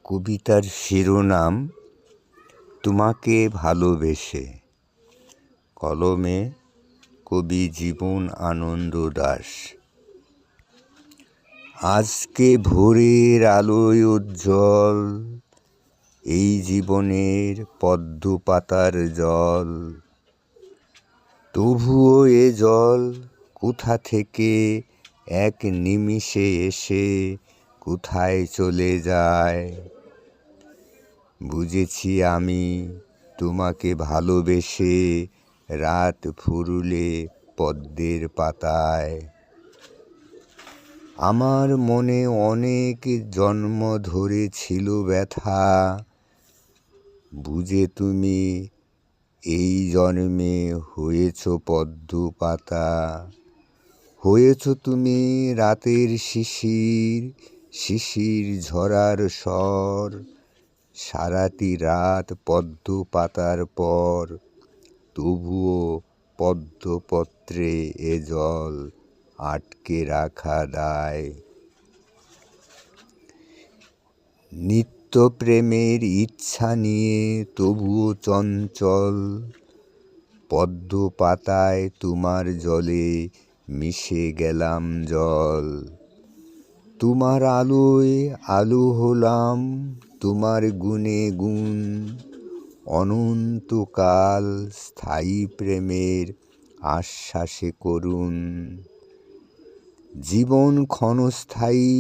কবিতার শিরোনাম তোমাকে ভালোবেসে। কলমে কবি জীবন আনন্দ দাস। আজকে ভোরের আলোয় উজ্জ্বল এই জীবনের পদ্ম পাতার জল, তবুও এ জল কোথা থেকে এক নিমিষে এসে কোথায় চলে যায়। বুঝেছি আমি তোমাকে ভালোবেসে রাত ফুরুলে পদ্মের পাতায়। আমার মনে অনেক জন্ম ধরে ছিল ব্যথা, বুঝে তুমি এই জন্মে হয়েছ পদ্ম পাতা। হয়েছ তুমি রাতের শিশির, শিশির ঝরার স্বর, সারাটি রাত পদ্ম পাতার পর তবুও পদ্মপত্রে এ জল আটকে রাখা দায়। নিত্য প্রেমের ইচ্ছা নিয়ে তবুও চঞ্চল, পদ্ম পাতায় তোমার জলে মিশে গেলাম জল। তোমার আলোয় আলো হলাম, তোমার গুণে গুণ, অনন্তকাল স্থায়ী প্রেমের আশ্বাসে করুণ। জীবন ক্ষণস্থায়ী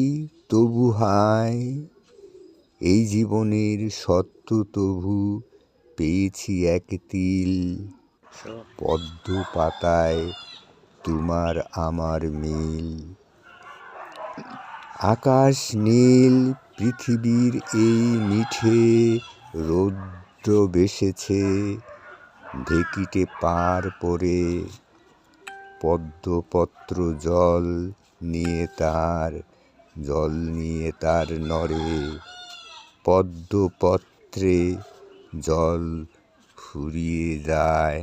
তবু হায়, এই জীবনের সত্য তবু পেয়েছি এক তিল, পদ্ম পাতায় তোমার আমার মিল। আকাশ নীল পৃথিবীর এই মিঠে রৌদ্র বেসেছে ঢেকিতে পার পরে, পদ্মপত্র জল নিয়ে তার নড়ে। পদ্মপত্রে জল ফুরিয়ে যায়।